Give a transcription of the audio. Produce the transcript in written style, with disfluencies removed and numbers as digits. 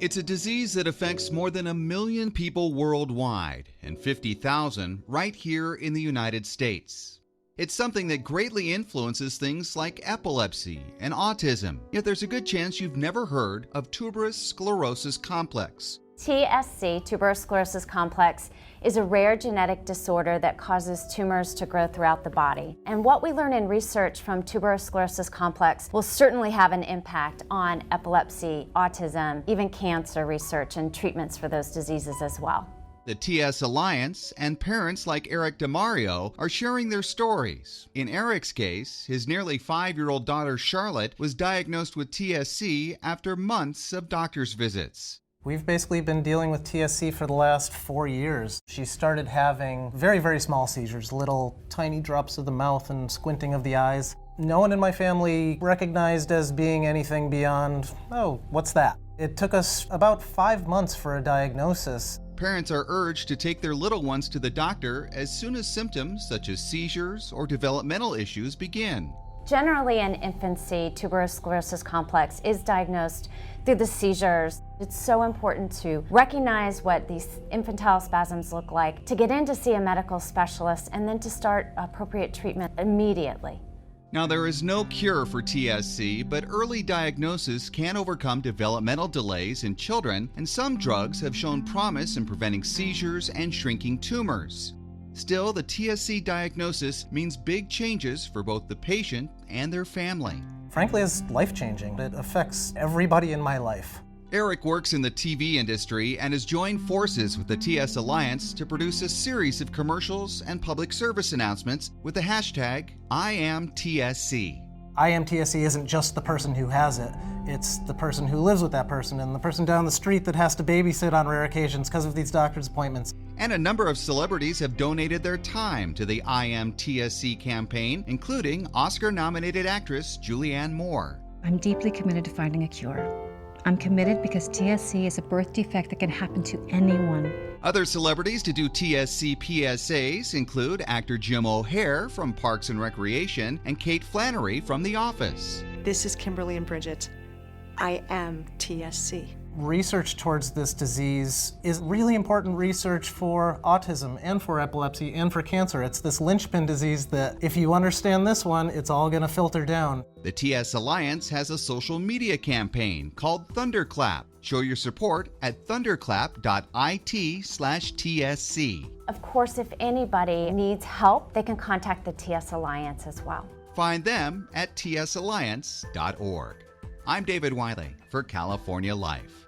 It's a disease that affects more than 1 million people worldwide and 50,000 right here in the United States. It's something that greatly influences things like epilepsy and autism, yet there's a good chance you've never heard of tuberous sclerosis complex. TSC, tuberous sclerosis complex, is a rare genetic disorder that causes tumors to grow throughout the body. And what we learn in research from tuberous sclerosis complex will certainly have an impact on epilepsy, autism, even cancer research and treatments for those diseases as well. The TS Alliance and parents like Eric DeMario are sharing their stories. In Eric's case, his nearly 5-year-old daughter Charlotte was diagnosed with TSC after months of doctor's visits. We've basically been dealing with TSC for the last 4 years. She started having very, very small seizures, little tiny drops of the mouth and squinting of the eyes. No one in my family recognized as being anything beyond, oh, what's that? It took us about 5 months for a diagnosis. Parents are urged to take their little ones to the doctor as soon as symptoms such as seizures or developmental issues begin. Generally in infancy, tuberous sclerosis complex is diagnosed through the seizures. It's so important to recognize what these infantile spasms look like, to get in to see a medical specialist, and then to start appropriate treatment immediately. Now, there is no cure for TSC, but early diagnosis can overcome developmental delays in children, and some drugs have shown promise in preventing seizures and shrinking tumors. Still, the TSC diagnosis means big changes for both the patient and their family. Frankly, it's life-changing. It affects everybody in my life. Eric works in the TV industry and has joined forces with the TS Alliance to produce a series of commercials and public service announcements with the hashtag #IamTSC. IamTSC isn't just the person who has it, it's the person who lives with that person and the person down the street that has to babysit on rare occasions because of these doctor's appointments. And a number of celebrities have donated their time to the IamTSC campaign, including Oscar-nominated actress Julianne Moore. I'm deeply committed to finding a cure. I'm committed because TSC is a birth defect that can happen to anyone. Other celebrities to do TSC PSAs include actor Jim O'Heir from Parks and Recreation and Kate Flannery from The Office. This is Kimberly and Bridget. I am TSC. Research towards this disease is really important research for autism and for epilepsy and for cancer. It's this linchpin disease that if you understand this one, it's all going to filter down. The TS Alliance has a social media campaign called Thunderclap. Show your support at thunderclap.it/TSC. Of course, if anybody needs help, they can contact the TS Alliance as well. Find them at tsalliance.org. I'm David Wiley for California Life.